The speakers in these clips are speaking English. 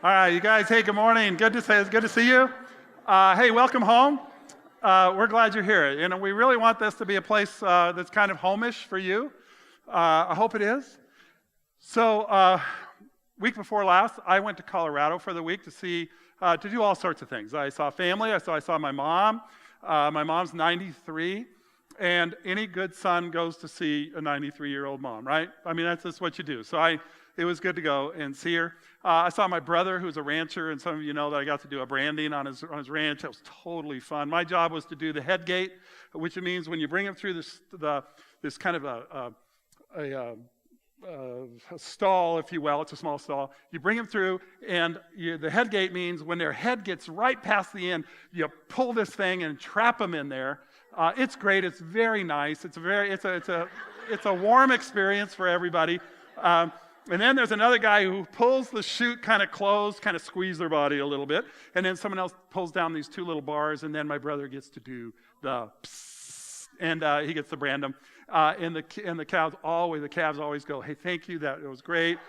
All right, you guys. Hey, good morning. Good to see you. Hey, welcome home. We're glad you're here. You know, we really want this to be a place that's kind of home-ish for you. I hope it is. So, week before last, I went to Colorado for the week to do all sorts of things. I saw family. I saw my mom. My mom's 93, and any good son goes to see a 93-year-old mom, right? I mean, that's just what you do. So it was good to go and see her. I saw my brother, who's a rancher, and some of you know that I got to do a branding on his ranch. It was totally fun. My job was to do the head gate, which means when you bring him through this kind of a stall, if you will. It's a small stall. You bring them through, and the head gate means when their head gets right past the end, you pull this thing and trap them in there. It's great. It's very nice. It's a warm experience for everybody. And then there's another guy who pulls the chute kind of closed, kind of squeeze their body a little bit, and then someone else pulls down these two little bars, and then my brother gets to do the psst, and he gets to brand them. And the calves always go, "Hey, thank you, it was great.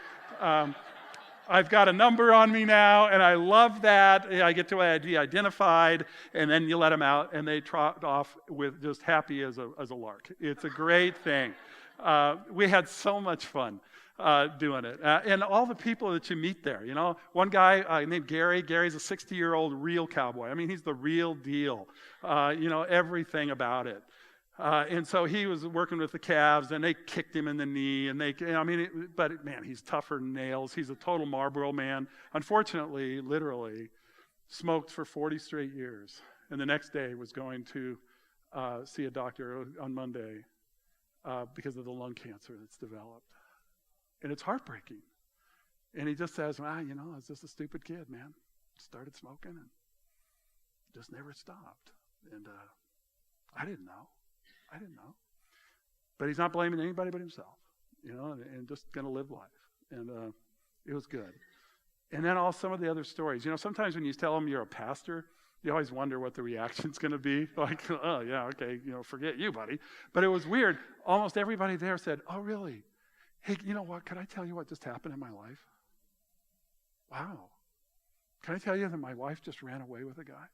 I've got a number on me now, and I love that. I get to ID identified," and then you let them out, and they trot off with just happy as a lark. It's a great thing. We had so much fun doing it. And all the people that you meet there, you know. One guy named Gary. Gary's a 60-year-old real cowboy. I mean, he's the real deal. Everything about it. And so he was working with the calves, and they kicked him in the knee, and but man, he's tougher than nails. He's a total Marlboro man. Unfortunately, literally, smoked for 40 straight years, and the next day was going to see a doctor on Monday because of the lung cancer that's developed. And it's heartbreaking. And he just says, I was just a stupid kid, man. Started smoking and just never stopped. And I didn't know. But he's not blaming anybody but himself, and just going to live life. And it was good. And then some of the other stories. Sometimes when you tell them you're a pastor, you always wonder what the reaction's going to be. Like, oh, yeah, okay, forget you, buddy. But it was weird. Almost everybody there said, oh, really? Hey, you know what? Could I tell you what just happened in my life? Wow. Can I tell you that my wife just ran away with a guy?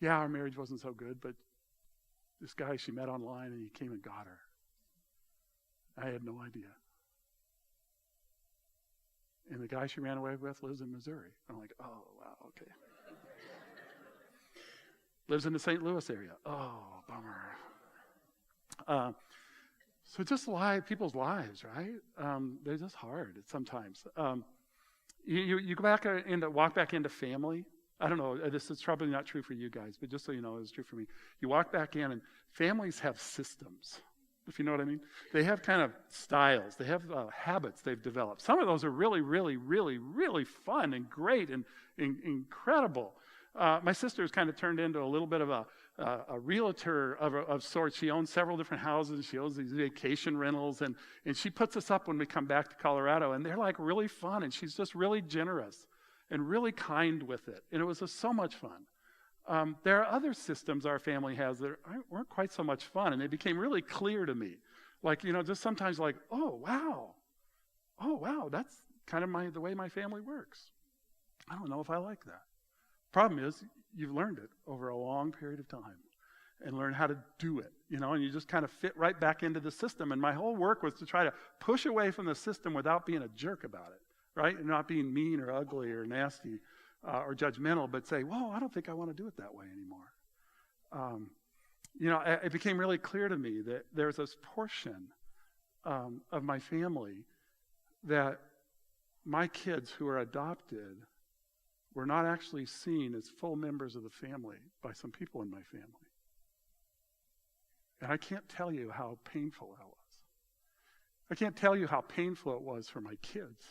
Yeah, our marriage wasn't so good, but this guy she met online, and he came and got her. I had no idea. And the guy she ran away with lives in Missouri. I'm like, oh, wow, okay. Lives in the St. Louis area. Oh, bummer. So just people's lives, right? They're just hard sometimes. You walk back into family. I don't know, this is probably not true for you guys, but just so you know, it's true for me. You walk back in, and families have systems, if you know what I mean. They have kind of styles. They have habits they've developed. Some of those are really, really, really, really fun and great and incredible. My sister's kind of turned into a little bit of a realtor of sorts. She owns several different houses. She owns these vacation rentals, and she puts us up when we come back to Colorado, and they're like really fun, and she's just really generous and really kind with it. And it was just so much fun. There are other systems our family has that weren't quite so much fun, and they became really clear to me. Like, just sometimes like, oh, wow, that's kind of the way my family works. I don't know if I like that. Problem is, you've learned it over a long period of time and learned how to do it, and you just kind of fit right back into the system. And my whole work was to try to push away from the system without being a jerk about it, right? And not being mean or ugly or nasty or judgmental, but say, whoa, I don't think I want to do it that way anymore. It became really clear to me that there's this portion of my family that my kids who are adopted were not actually seen as full members of the family by some people in my family. And I can't tell you how painful that was. I can't tell you how painful it was for my kids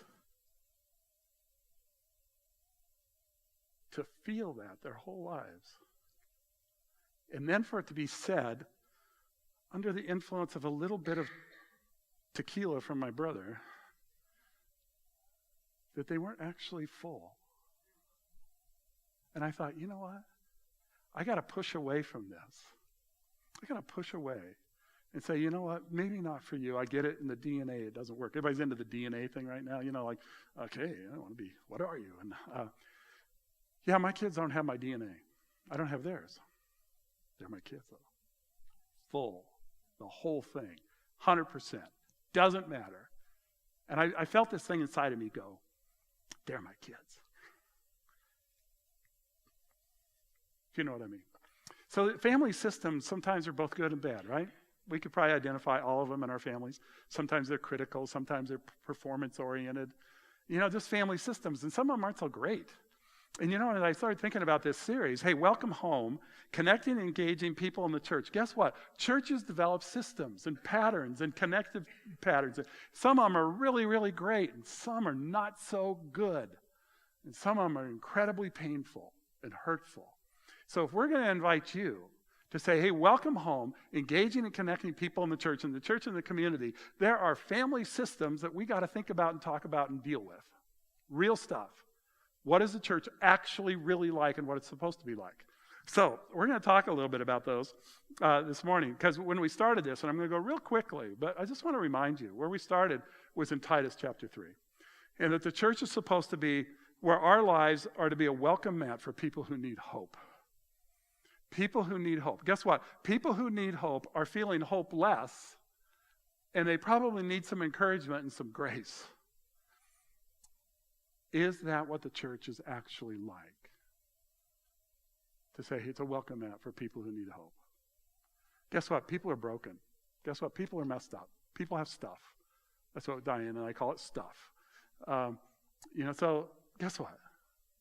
to feel that their whole lives. And then for it to be said, under the influence of a little bit of tequila from my brother, that they weren't actually full. And I thought, you know what? I got to push away from this. I got to push away and say, you know what, maybe not for you. I get it in the DNA, it doesn't work. Everybody's into the DNA thing right now, like, okay, I want to be, what are you? And yeah, my kids don't have my DNA. I don't have theirs. They're my kids, though. Full, the whole thing, 100%. Doesn't matter. And I felt this thing inside of me go, they're my kids. You know what I mean? So family systems sometimes are both good and bad, right? We could probably identify all of them in our families. Sometimes they're critical. Sometimes they're performance-oriented. Just family systems. And some of them aren't so great. And as I started thinking about this series, hey, welcome home, connecting and engaging people in the church. Guess what? Churches develop systems and patterns and connective patterns. Some of them are really, really great, and some are not so good. And some of them are incredibly painful and hurtful. So if we're going to invite you to say, hey, welcome home, engaging and connecting people in the church and the community, there are family systems that we got to think about and talk about and deal with. Real stuff. What is the church actually really like and what it's supposed to be like? So we're going to talk a little bit about those this morning, because when we started this, and I'm going to go real quickly, but I just want to remind you, where we started was in Titus chapter 3. And that the church is supposed to be where our lives are to be a welcome mat for people who need hope. People who need hope. Guess what? People who need hope are feeling hopeless, and they probably need some encouragement and some grace. Is that what the church is actually like? To say, hey, it's a welcome mat for people who need hope. Guess what? People are broken. Guess what? People are messed up. People have stuff. That's what Diane and I call it, stuff. So guess what?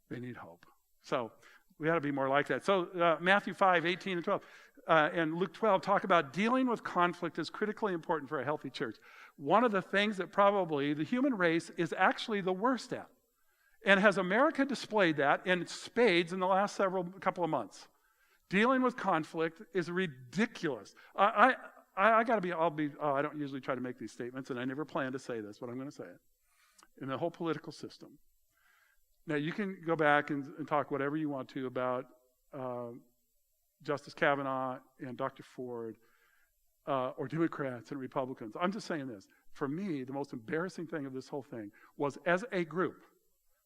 They need hope. So we ought to be more like that. So Matthew 5, 18 and 12, and Luke 12 talk about dealing with conflict is critically important for a healthy church. One of the things that probably the human race is actually the worst at. And has America displayed that in spades in the last couple of months? Dealing with conflict is ridiculous. I don't usually try to make these statements, and I never plan to say this, but I'm going to say it. In the whole political system. Now, you can go back and talk whatever you want to about Justice Kavanaugh and Dr. Ford, or Democrats and Republicans. I'm just saying this. For me, the most embarrassing thing of this whole thing was, as a group,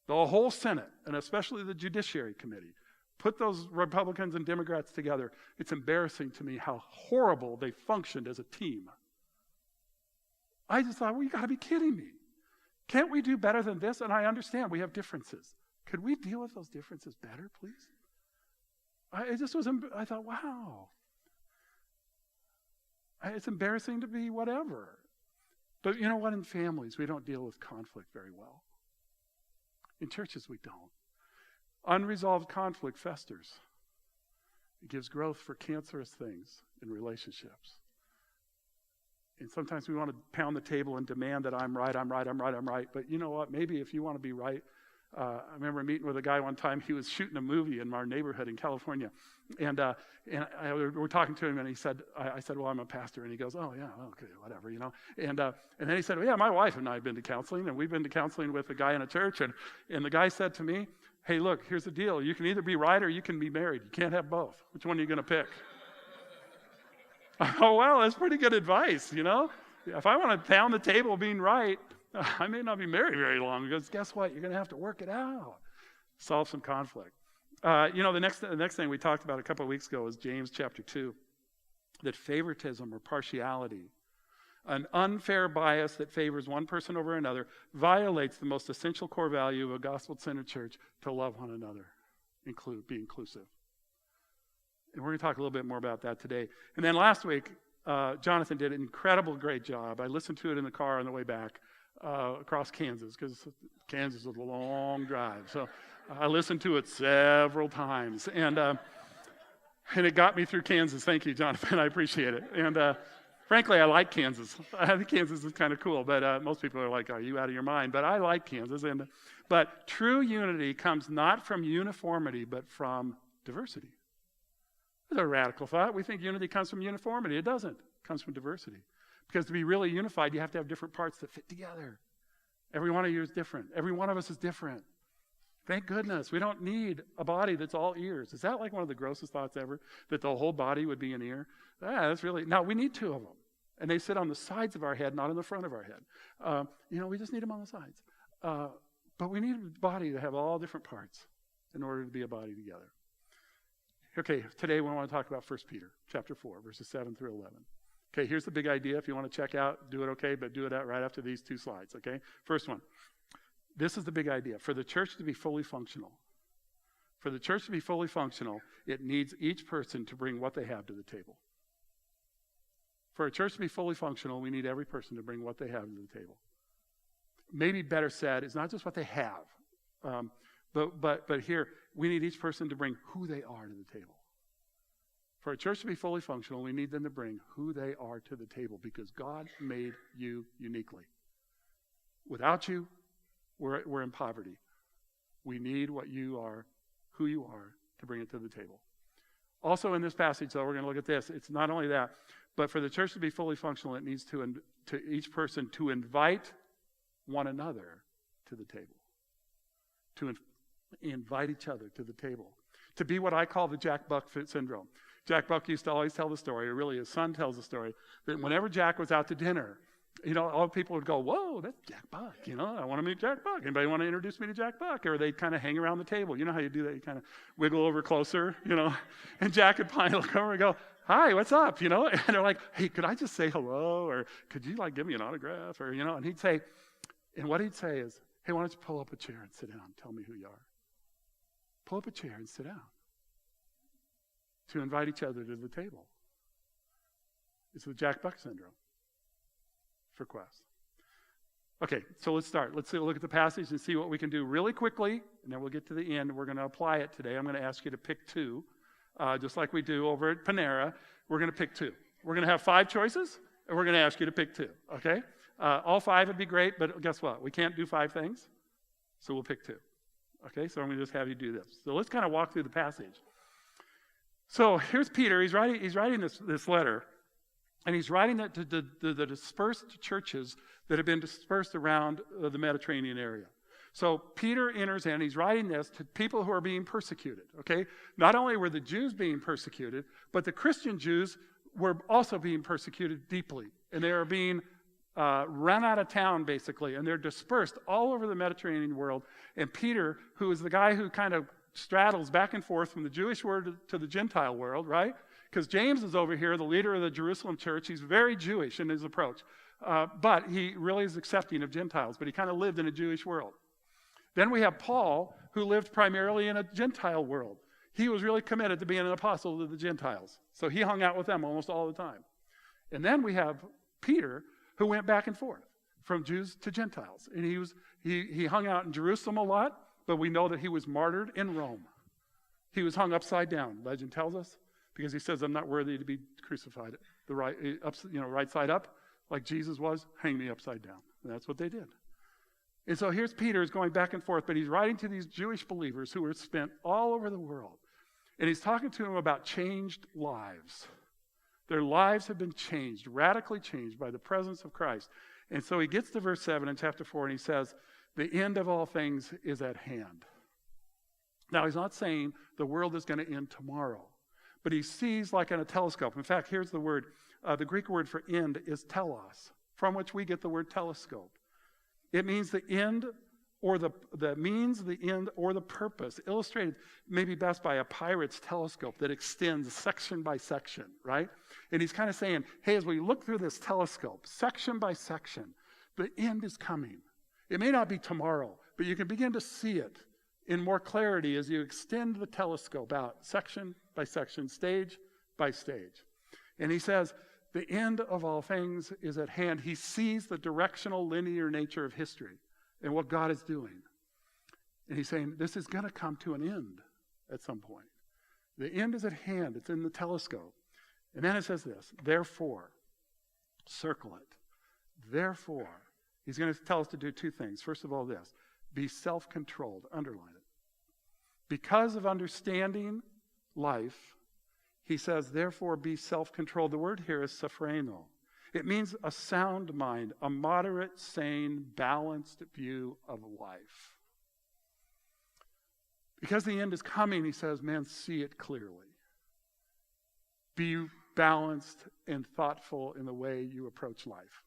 the whole Senate, and especially the Judiciary Committee, put those Republicans and Democrats together. It's embarrassing to me how horrible they functioned as a team. I just thought, well, you got to be kidding me. Can't we do better than this? And I understand we have differences. Could we deal with those differences better, please? I thought, wow. It's embarrassing to be whatever. But you know what? In families, we don't deal with conflict very well. In churches, we don't. Unresolved conflict festers. It gives growth for cancerous things in relationships. And sometimes we want to pound the table and demand that I'm right. But you know what? Maybe if you want to be right, I remember meeting with a guy one time. He was shooting a movie in our neighborhood in California. And we're talking to him, and he said, I said, well, I'm a pastor. And he goes, oh, yeah, okay, whatever, And then he said, well, yeah, my wife and I have been to counseling, and we've been to counseling with a guy in a church. And the guy said to me, hey, look, here's the deal. You can either be right or you can be married. You can't have both. Which one are you going to pick? Oh, well, that's pretty good advice, If I want to pound the table being right, I may not be married very long, because guess what? You're going to have to work it out. Solve some conflict. The next thing we talked about a couple of weeks ago was James chapter 2, that favoritism or partiality, an unfair bias that favors one person over another, violates the most essential core value of a gospel-centered church, to love one another, be inclusive. And we're going to talk a little bit more about that today. And then last week, Jonathan did an great job. I listened to it in the car on the way back across Kansas, because Kansas is a long drive. So I listened to it several times. And it got me through Kansas. Thank you, Jonathan. I appreciate it. And frankly, I like Kansas. I think Kansas is kind of cool. But most people are like, are you out of your mind? But I like Kansas. But true unity comes not from uniformity, but from diversity. It's a radical thought. We think unity comes from uniformity. It doesn't. It comes from diversity. Because to be really unified, you have to have different parts that fit together. Every one of you is different. Every one of us is different. Thank goodness. We don't need a body that's all ears. Is that like one of the grossest thoughts ever? That the whole body would be an ear? That's really... No, we need two of them. And they sit on the sides of our head, not on the front of our head. We just need them on the sides. But we need a body to have all different parts in order to be a body together. Okay, today we want to talk about 1 Peter chapter 4, verses 7 through 11. Okay, here's the big idea. If you want to check out, do it okay, but do it out right after these two slides, okay? First one. This is the big idea. For the church to be fully functional, it needs each person to bring what they have to the table. For a church to be fully functional, we need every person to bring what they have to the table. Maybe better said, it's not just what they have, but here, we need each person to bring who they are to the table. For a church to be fully functional, we need them to bring who they are to the table because God made you uniquely. Without you, we're in poverty. We need what you are, who you are, to bring it to the table. Also in this passage, though, we're going to look at this. It's not only that, but for the church to be fully functional, it needs to each person to invite one another to the table. To invite each other to the table. To be what I call the Jack Buck syndrome. Jack Buck used to always tell the story, or really his son tells the story, that whenever Jack was out to dinner, all people would go, whoa, that's Jack Buck. I want to meet Jack Buck. Anybody want to introduce me to Jack Buck? Or they'd kind of hang around the table. You know how you do that? You kind of wiggle over closer, And Jack would finally look over and go, hi, what's up? And they're like, hey, could I just say hello? Or could you give me an autograph? Or, and he'd say, and what he'd say is, hey, why don't you pull up a chair and sit down? Tell me who you are. Pull up a chair and sit down. To invite each other to the table. It's the Jack Buck syndrome for Quest. Okay, so let's start. Let's look at the passage and see what we can do really quickly, and then we'll get to the end. We're going to apply it today. I'm going to ask you to pick two, just like we do over at Panera. We're going to pick two. We're going to have 5 choices, and we're going to ask you to pick 2, okay? All 5 would be great, but guess what? We can't do 5 things, so we'll pick 2. Okay, so I'm going to just have you do this. So let's kind of walk through the passage. So here's Peter. He's writing this letter, and he's writing it to the dispersed churches that have been dispersed around the Mediterranean area. So Peter enters in. He's writing this to people who are being persecuted. Okay, not only were the Jews being persecuted, but the Christian Jews were also being persecuted deeply, and they are being run out of town, basically, and they're dispersed all over the Mediterranean world. And Peter, who is the guy who kind of straddles back and forth from the Jewish world to the Gentile world, right? Because James is over here, the leader of the Jerusalem church. He's very Jewish in his approach, but he really is accepting of Gentiles, but he kind of lived in a Jewish world. Then we have Paul, who lived primarily in a Gentile world. He was really committed to being an apostle to the Gentiles, so he hung out with them almost all the time. And then we have Peter, who went back and forth from Jews to Gentiles. And he hung out in Jerusalem a lot, but we know that he was martyred in Rome. He was hung upside down, legend tells us, because he says, I'm not worthy to be crucified right side up, like Jesus was, hang me upside down. And that's what they did. And so here's Peter is going back and forth, but he's writing to these Jewish believers who were spent all over the world. And he's talking to them about changed lives. Their lives have been changed, radically changed by the presence of Christ. And so he gets to verse 7 in chapter 4, and he says, the end of all things is at hand. Now, he's not saying the world is going to end tomorrow, but he sees like in a telescope. In fact, here's the word. The Greek word for end is telos, from which we get the word telescope. It means the end or the means, the end, or the purpose, illustrated maybe best by a pirate's telescope that extends section by section, right? And he's kind of saying, hey, as we look through this telescope, section by section, the end is coming. It may not be tomorrow, but you can begin to see it in more clarity as you extend the telescope out, section by section, stage by stage. And he says, the end of all things is at hand. He sees the directional, linear nature of history and what God is doing. And he's saying, this is going to come to an end at some point. The end is at hand. It's in the telescope. And then it says this, therefore, circle it. Therefore, he's going to tell us to do 2 things. First of all, this, be self-controlled. Underline it. Because of understanding life, he says, therefore, be self-controlled. The word here is sophreno. It means a sound mind, a moderate, sane, balanced view of life. Because the end is coming, he says, man, see it clearly. Be balanced and thoughtful in the way you approach life.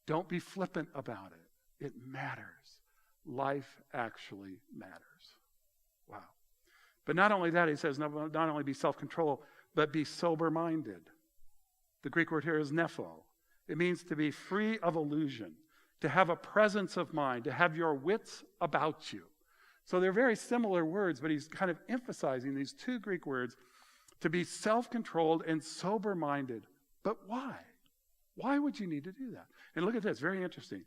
Don't be flippant about it. It matters. Life actually matters. Wow. But not only that, he says, not only be self-control, but be sober-minded. The Greek word here is nepho. It means to be free of illusion, to have a presence of mind, to have your wits about you. So they're very similar words, but he's kind of emphasizing these two Greek words to be self-controlled and sober-minded. But why? Why would you need to do that? And look at this, very interesting.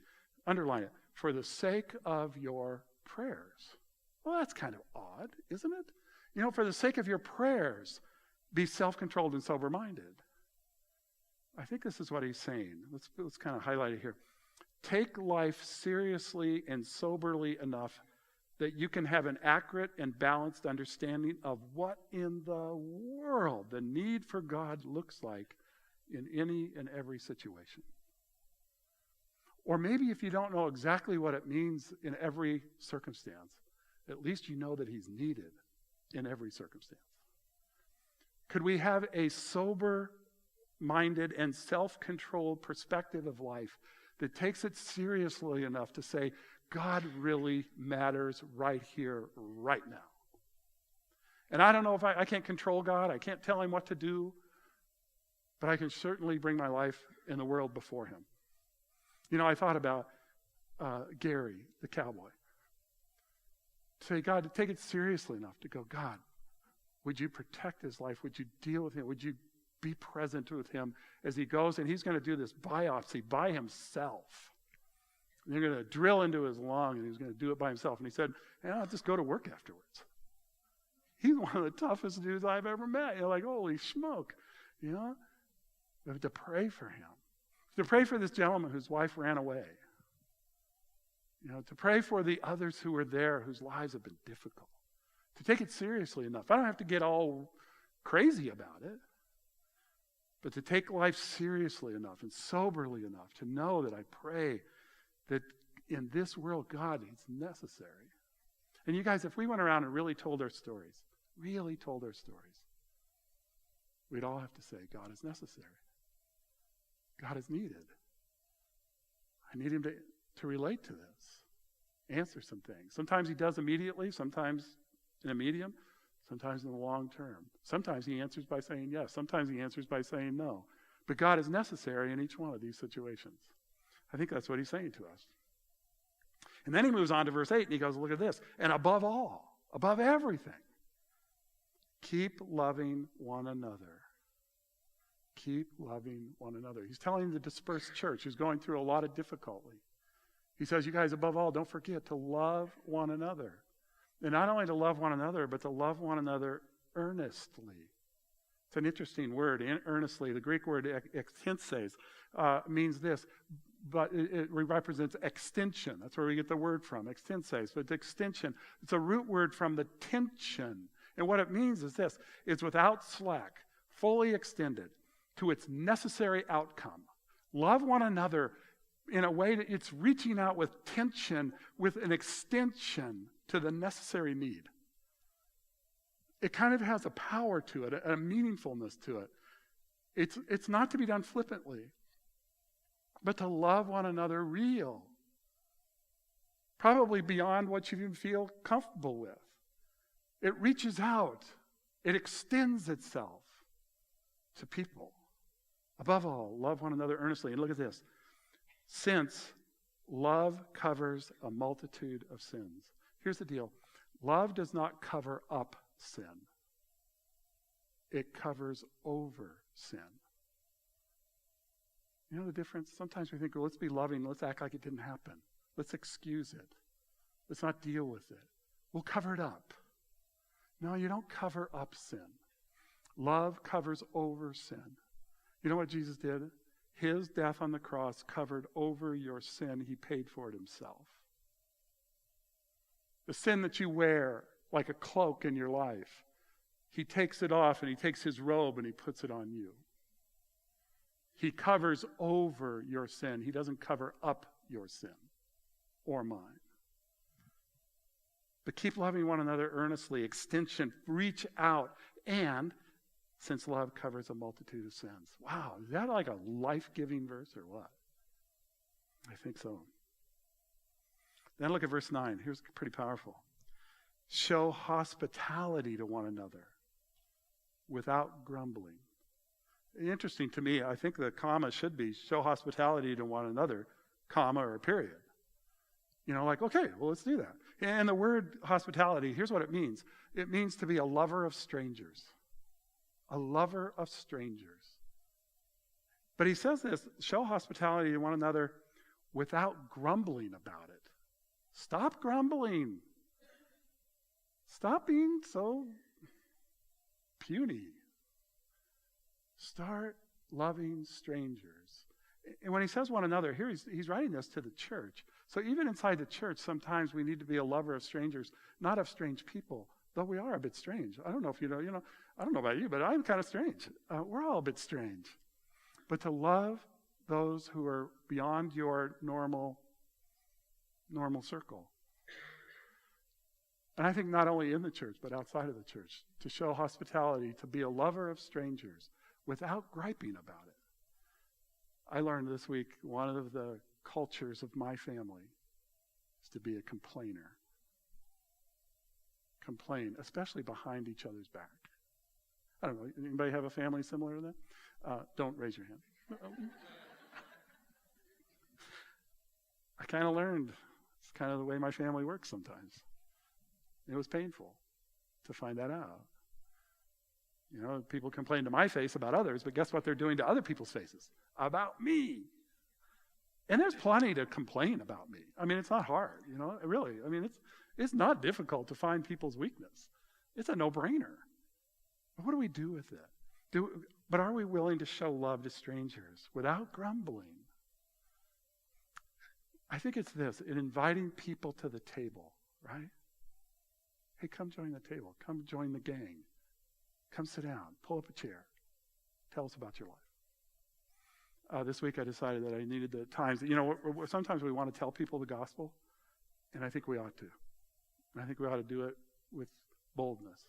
Underline it. For the sake of your prayers. Well, that's kind of odd, isn't it? You know, for the sake of your prayers, be self-controlled and sober-minded. I think this is what he's saying. Let's kind of highlight it here. Take life seriously and soberly enough that you can have an accurate and balanced understanding of what in the world the need for God looks like in any and every situation. Or maybe if you don't know exactly what it means in every circumstance, at least you know that he's needed in every circumstance. Could we have a sober-minded and self-controlled perspective of life that takes it seriously enough to say, God really matters right here, right now. And I don't know if I can't control God. I can't tell him what to do. But I can certainly bring my life in the world before him. You know, I thought about Gary, the cowboy. Say, God, to take it seriously enough to go, God, would you protect his life? Would you deal with him? Would you be present with him as he goes? And he's going to do this biopsy by himself. And they're going to drill into his lung, and he's going to do it by himself. And he said, I'll just go to work afterwards. He's one of the toughest dudes I've ever met. You're like, holy smoke. You know? We have to pray for him. To pray for this gentleman whose wife ran away. You know, to pray for the others who were there whose lives have been difficult. To take it seriously enough. I don't have to get all crazy about it. But to take life seriously enough and soberly enough to know that I pray that in this world, God is necessary. And you guys, if we went around and really told our stories, we'd all have to say, God is necessary. God is needed. I need him to relate to this, answer some things. Sometimes he does immediately, sometimes in a medium, sometimes in the long term. Sometimes he answers by saying yes, sometimes he answers by saying no. But God is necessary in each one of these situations. I think that's what he's saying to us. And then he moves on to verse 8 and he goes, look at this. And above all, above everything, keep loving one another. Keep loving one another. He's telling the dispersed church who's going through a lot of difficulty. He says, you guys, above all, don't forget to love one another. And not only to love one another, but to love one another earnestly. It's an interesting word, earnestly. The Greek word extenses means this, but it represents extension. That's where we get the word from, extenses. But extension, it's a root word from the tension. And what it means is this, it's without slack, fully extended to its necessary outcome. Love one another in a way that it's reaching out with tension, with an extension to the necessary need. It kind of has a power to it, a meaningfulness to it. It's not to be done flippantly, but to love one another real. Probably beyond what you even feel comfortable with. It reaches out. It extends itself to people. Above all, love one another earnestly. And look at this. Since love covers a multitude of sins. Here's the deal. Love does not cover up sin. It covers over sin. You know the difference? Sometimes we think, well, let's be loving. Let's act like it didn't happen. Let's excuse it. Let's not deal with it. We'll cover it up. No, you don't cover up sin. Love covers over sin. You know what Jesus did? His death on the cross covered over your sin. He paid for it himself. The sin that you wear like a cloak in your life, he takes it off and he takes his robe and he puts it on you. He covers over your sin. He doesn't cover up your sin or mine. But keep loving one another earnestly. Extension, reach out and since love covers a multitude of sins. Wow, is that like a life-giving verse or what? I think so. Then look at verse 9. Here's pretty powerful. Show hospitality to one another without grumbling. Interesting to me, I think the comma should be show hospitality to one another, comma or a period. Like, okay, well, let's do that. And the word hospitality, here's what it means. It means to be a lover of strangers. A lover of strangers. But he says this, show hospitality to one another without grumbling about it. Stop grumbling. Stop being so puny. Start loving strangers. And when he says one another, here he's writing this to the church. So even inside the church, sometimes we need to be a lover of strangers, not of strange people, though we are a bit strange. I don't know if I don't know about you, but I'm kind of strange. We're all a bit strange. But to love those who are beyond your normal circle. And I think not only in the church, but outside of the church, to show hospitality, to be a lover of strangers without griping about it. I learned this week one of the cultures of my family is to be a complainer. Complain, especially behind each other's back. I don't know, anybody have a family similar to that? Don't raise your hand. I kind of learned, it's kind of the way my family works sometimes. It was painful to find that out. People complain to my face about others, but guess what they're doing to other people's faces? About me. And there's plenty to complain about me. I mean, it's not hard, really. I mean, it's not difficult to find people's weakness. It's a no-brainer. But what do we do with it? But are we willing to show love to strangers without grumbling? I think it's this, in inviting people to the table, right? Hey, come join the table. Come join the gang. Come sit down. Pull up a chair. Tell us about your life. This week I decided that I needed the times. Sometimes we want to tell people the gospel, and I think we ought to. And I think we ought to do it with boldness.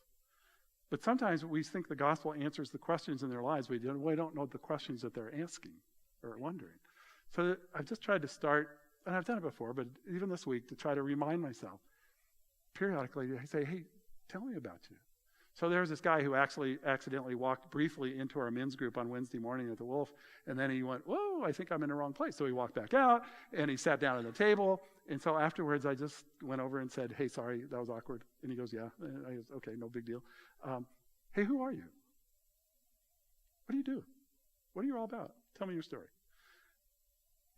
But sometimes we think the gospel answers the questions in their lives. We don't know the questions that they're asking or wondering. So I've just tried to start, and I've done it before, but even this week, to try to remind myself, periodically, I say, hey, tell me about you. So there's this guy who actually accidentally walked briefly into our men's group on Wednesday morning at the Wolf, and then he went, whoa, I think I'm in the wrong place. So he walked back out, and he sat down at the table, and so afterwards I just went over and said, hey, sorry, that was awkward. And he goes, yeah. And I goes, okay, no big deal. Hey, who are you? What do you do? What are you all about? Tell me your story.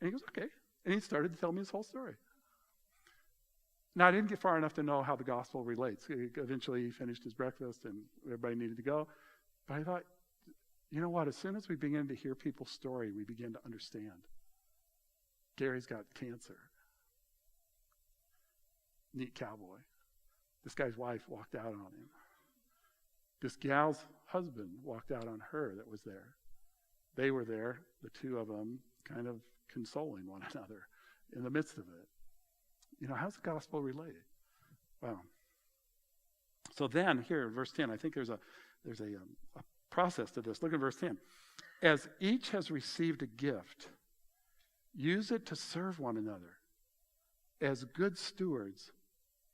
And he goes, okay. And he started to tell me his whole story. Now, I didn't get far enough to know how the gospel relates. Eventually, he finished his breakfast, and everybody needed to go. But I thought, you know what? As soon as we begin to hear people's story, we begin to understand. Gary's got cancer. Neat cowboy. This guy's wife walked out on him. This gal's husband walked out on her that was there. They were there, the two of them, kind of consoling one another in the midst of it. How's the gospel related? Well, so then here in verse 10, I think there's a process to this. Look at verse 10. As each has received a gift, use it to serve one another as good stewards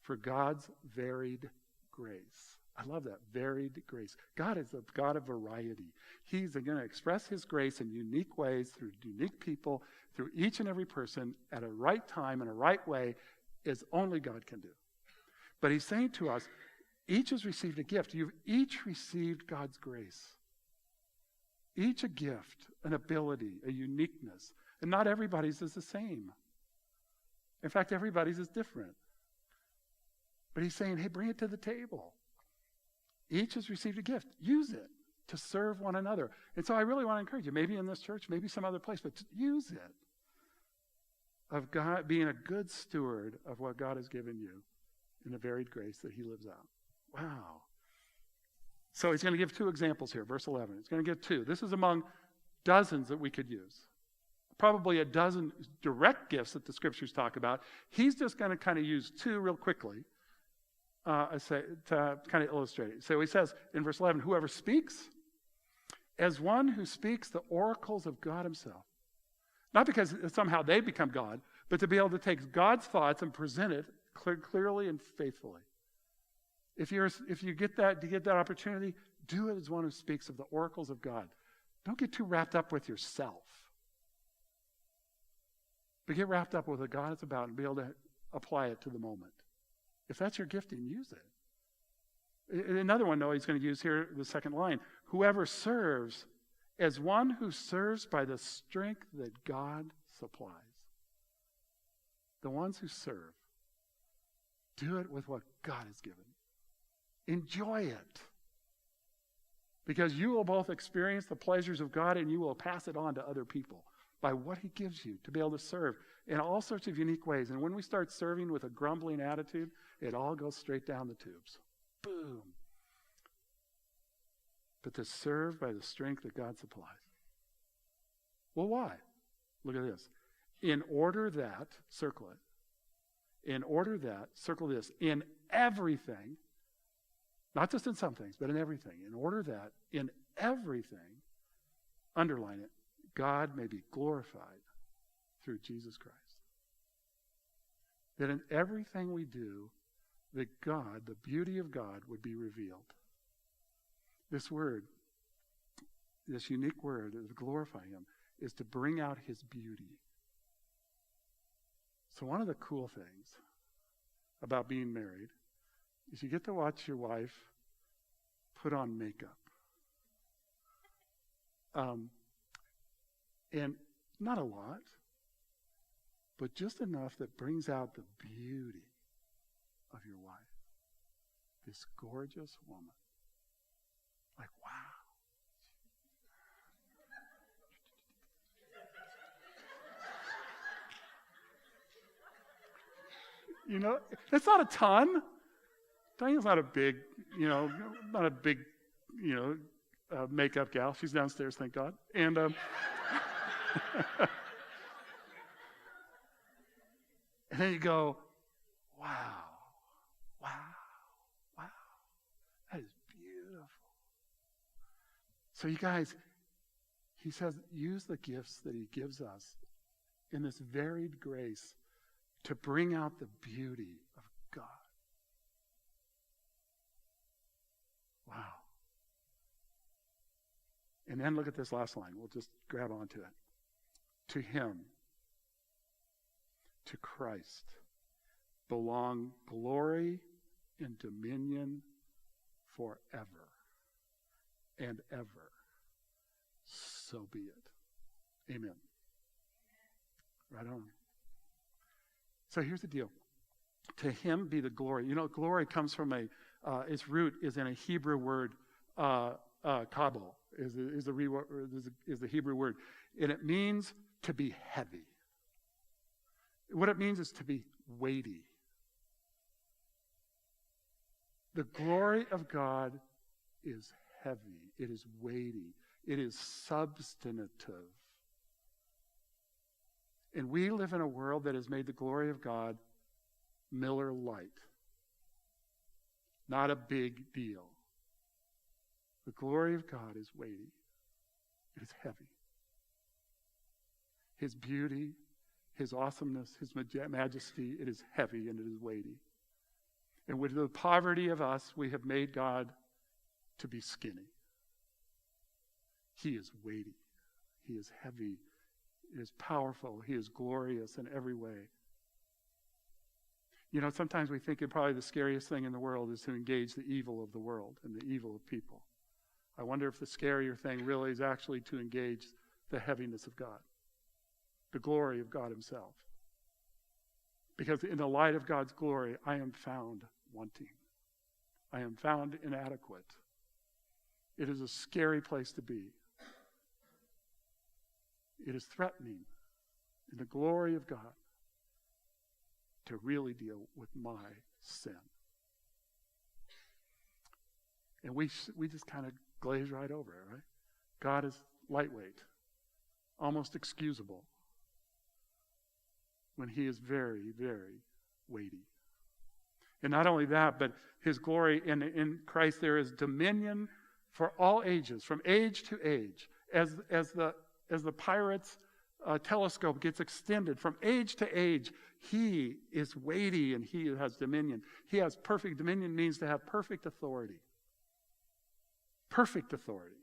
for God's varied grace. I love that, varied grace. God is a God of variety. He's going to express his grace in unique ways through unique people, through each and every person at a right time in a right way, as only God can do. But he's saying to us, each has received a gift. You've each received God's grace. Each a gift, an ability, a uniqueness. And not everybody's is the same. In fact, everybody's is different. But he's saying, hey, bring it to the table. Each has received a gift. Use it to serve one another. And so I really want to encourage you, maybe in this church, maybe some other place, but use it. Of God being a good steward of what God has given you in the varied grace that he lives out. Wow. So he's going to give two examples here, verse 11. He's going to give two. This is among dozens that we could use. Probably a dozen direct gifts that the scriptures talk about. He's just going to kind of use two real quickly to kind of illustrate it. So he says in verse 11, whoever speaks as one who speaks the oracles of God himself. Not because somehow they become God, but to be able to take God's thoughts and present it clearly and faithfully. If you get that opportunity, do it as one who speaks of the oracles of God. Don't get too wrapped up with yourself. But get wrapped up with what God is about and be able to apply it to the moment. If that's your gifting, use it. Another one, though, he's going to use here, the second line. Whoever serves as one who serves by the strength that God supplies. The ones who serve, do it with what God has given. Enjoy it. Because you will both experience the pleasures of God and you will pass it on to other people by what he gives you to be able to serve in all sorts of unique ways. And when we start serving with a grumbling attitude, it all goes straight down the tubes. Boom. But to serve by the strength that God supplies. Well, why? Look at this. In order that, circle it. In order that, circle this, in everything, not just in some things, but in everything. In order that, in everything, underline it, God may be glorified through Jesus Christ. That in everything we do, that God, the beauty of God, would be revealed. This word, this unique word of glorifying him, is to bring out his beauty. So one of the cool things about being married is you get to watch your wife put on makeup. And not a lot, but just enough that brings out the beauty of your wife. This gorgeous woman. Like, wow. You know, it's not a ton. Diane's not a big, makeup gal. She's downstairs, thank God. And and then you go, wow. That is beautiful. So you guys, he says, use the gifts that he gives us in this varied grace to bring out the beauty of God. Wow. And then look at this last line. We'll just grab onto it. To him, to Christ, belong glory and dominion forever and ever. So be it. Amen. Right on. So here's the deal. To him be the glory. You know, glory comes from its root is in a Hebrew word, kabel, is the Hebrew word. And it means to be heavy. What it means is to be weighty. The glory of God is heavy. It is weighty. It is substantive. And we live in a world that has made the glory of God Miller Lite. Not a big deal. The glory of God is weighty. It is heavy. His beauty, his awesomeness, his majesty, it is heavy and it is weighty. And with the poverty of us, we have made God to be skinny. He is weighty. He is heavy. He is powerful. He is glorious in every way. You know, sometimes we think probably the scariest thing in the world is to engage the evil of the world and the evil of people. I wonder if the scarier thing really is actually to engage the heaviness of God, the glory of God himself. Because in the light of God's glory, I am found wanting. I am found inadequate. It is a scary place to be. It is threatening in the glory of God to really deal with my sin. And we just kind of glaze right over it, right? God is lightweight, almost excusable, when he is very, very weighty. And not only that, but his glory in Christ, there is dominion for all ages, from age to age, as the pirate's telescope gets extended from age to age, he is weighty and he has dominion. He has perfect dominion, means to have perfect authority. Perfect authority.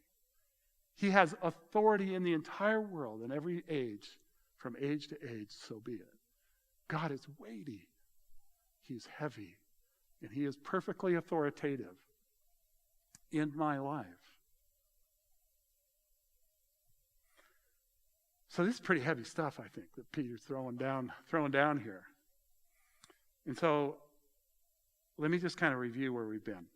He has authority in the entire world in every age, from age to age, so be it. God is weighty. He is heavy. And he is perfectly authoritative in my life. So this is pretty heavy stuff, I think, that Peter's throwing down here. And so let me just kind of review where we've been.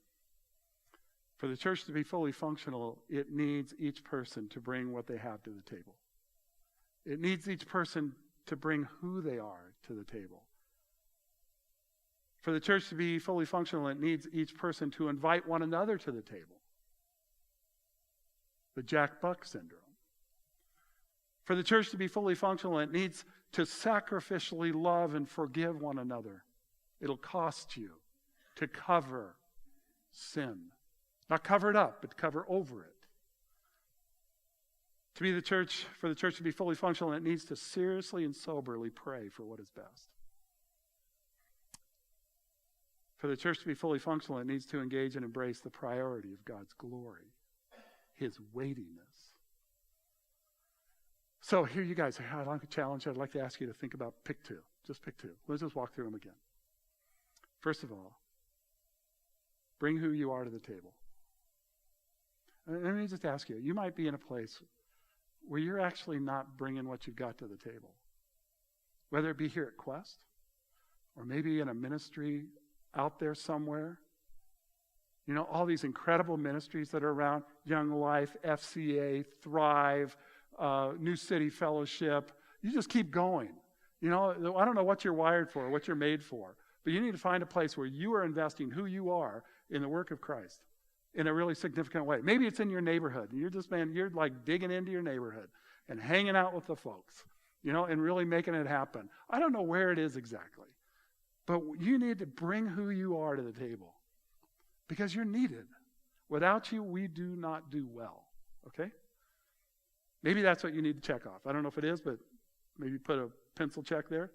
For the church to be fully functional, it needs each person to bring what they have to the table. It needs each person to bring who they are to the table. For the church to be fully functional, it needs each person to invite one another to the table. The Jack Buck syndrome. For the church to be fully functional, it needs to sacrificially love and forgive one another. It'll cost you to cover sin. Not cover it up, but cover over it. For the church to be fully functional, it needs to seriously and soberly pray for what is best. For the church to be fully functional, it needs to engage and embrace the priority of God's glory, his weightiness. So here you guys, I'd like a challenge. I'd like to ask you to think about pick two. Just pick two. Let's just walk through them again. First of all, bring who you are to the table. And let me just ask you, you might be in a place where you're actually not bringing what you've got to the table. Whether it be here at Quest, or maybe in a ministry out there somewhere. You know, all these incredible ministries that are around, Young Life, FCA, Thrive, New City Fellowship. You just keep going. You know, I don't know what you're wired for, what you're made for, but you need to find a place where you are investing who you are in the work of Christ in a really significant way. Maybe it's in your neighborhood. And you're like digging into your neighborhood and hanging out with the folks, you know, and really making it happen. I don't know where it is exactly, but you need to bring who you are to the table because you're needed. Without you, we do not do well, okay? Maybe that's what you need to check off. I don't know if it is, but maybe put a pencil check there.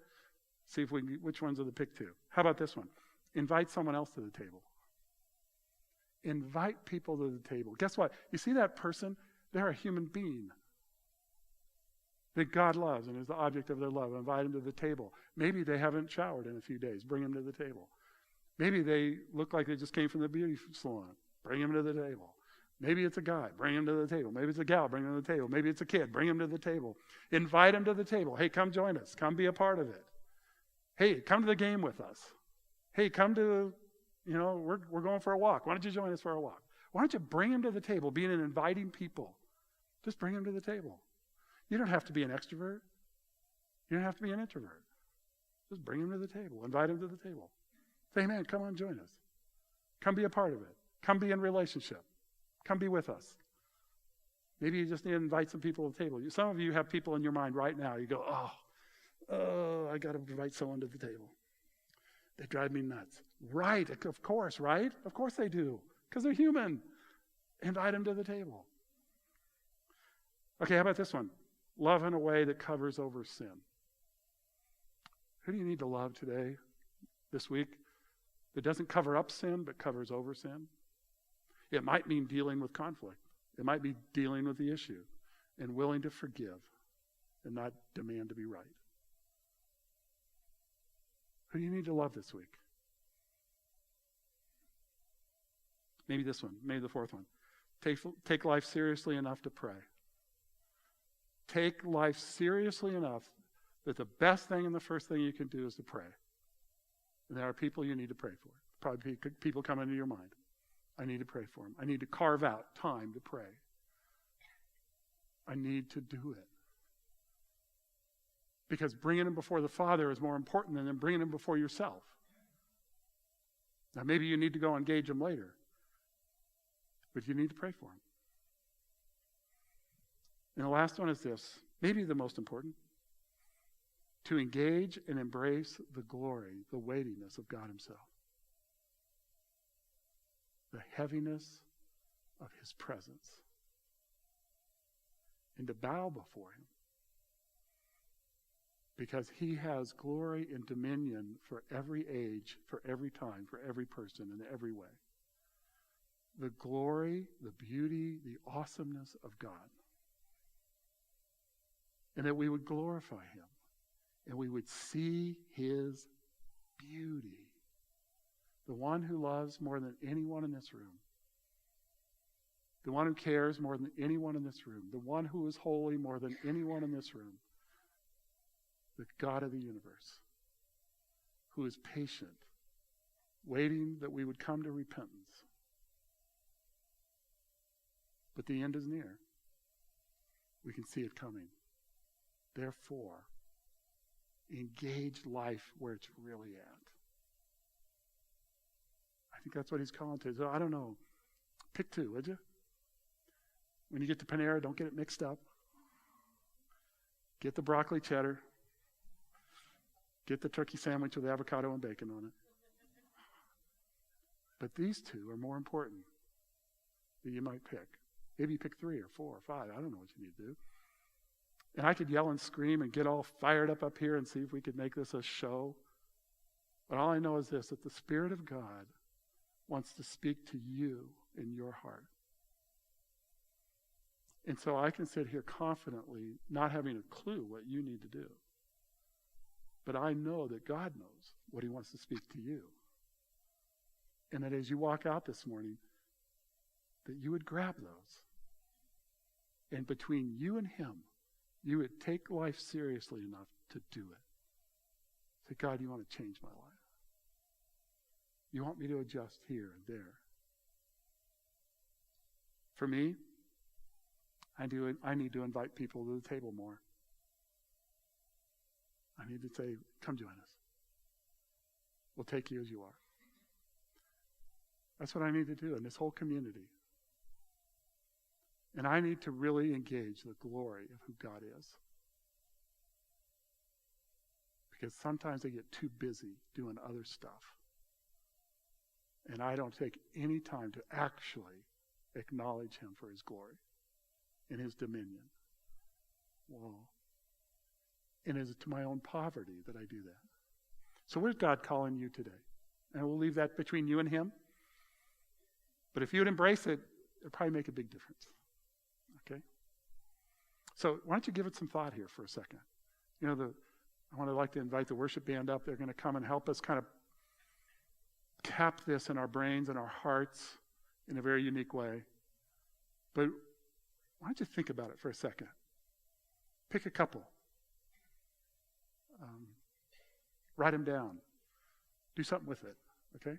See if which ones are the pick two. How about this one? Invite someone else to the table. Invite people to the table. Guess what? You see that person? They're a human being that God loves and is the object of their love. Invite them to the table. Maybe they haven't showered in a few days. Bring them to the table. Maybe they look like they just came from the beauty salon. Bring them to the table. Maybe it's a guy. Bring him to the table. Maybe it's a gal. Bring him to the table. Maybe it's a kid. Bring him to the table. Invite him to the table. Hey, come join us. Come be a part of it. Hey, come to the game with us. Hey, come to, we're going for a walk. Why don't you join us for a walk? Why don't you bring him to the table, being an inviting people? Just bring him to the table. You don't have to be an extrovert. You don't have to be an introvert. Just bring him to the table. Invite him to the table. Say, man, come on, join us. Come be a part of it. Come be in relationship. Come be with us. Maybe you just need to invite some people to the table. Some of you have people in your mind right now. You go, I got to invite someone to the table. They drive me nuts. Right, of course, right? Of course they do, because they're human. Invite them to the table. Okay, how about this one? Love in a way that covers over sin. Who do you need to love today, this week, that doesn't cover up sin but covers over sin? It might mean dealing with conflict. It might be dealing with the issue and willing to forgive and not demand to be right. Who do you need to love this week? Maybe this one, maybe the fourth one. Take life seriously enough to pray. Take life seriously enough that the best thing and the first thing you can do is to pray. And there are people you need to pray for. Probably people come into your mind. I need to pray for them. I need to carve out time to pray. I need to do it. Because bringing them before the Father is more important than bringing them before yourself. Now, maybe you need to go engage them later. But you need to pray for them. And the last one is this, maybe the most important. To engage and embrace the glory, the weightiness of God himself. The heaviness of his presence and to bow before him. Because he has glory and dominion for every age, for every time, for every person, in every way. The glory, the beauty, the awesomeness of God. And that we would glorify him. And we would see his beauty. The one who loves more than anyone in this room. The one who cares more than anyone in this room. The one who is holy more than anyone in this room. The God of the universe, who is patient, waiting that we would come to repentance. But the end is near. We can see it coming. Therefore, engage life where it's really at. I think that's what he's calling to. So I don't know. Pick two, would you? When you get to Panera, don't get it mixed up. Get the broccoli cheddar. Get the turkey sandwich with avocado and bacon on it. But these two are more important that you might pick. Maybe you pick 3 or 4 or 5. I don't know what you need to do. And I could yell and scream and get all fired up here and see if we could make this a show. But all I know is this, that the Spirit of God wants to speak to you in your heart. And so I can sit here confidently, not having a clue what you need to do. But I know that God knows what he wants to speak to you. And that as you walk out this morning, that you would grab those. And between you and him, you would take life seriously enough to do it. Say, God, you want to change my life. You want me to adjust here and there. For me, I need to invite people to the table more. I need to say, come join us. We'll take you as you are. That's what I need to do in this whole community. And I need to really engage the glory of who God is. Because sometimes I get too busy doing other stuff. And I don't take any time to actually acknowledge him for his glory and his dominion. Whoa. And it is to my own poverty that I do that. So where's God calling you today? And we'll leave that between you and him. But if you would embrace it, it'll probably make a big difference. Okay? So why don't you give it some thought here for a second? You know, I want to like to invite the worship band up. They're going to come and help us kind of cap this in our brains and our hearts in a very unique way. But why don't you think about it for a second? Pick a couple. Write them down. Do something with it, okay?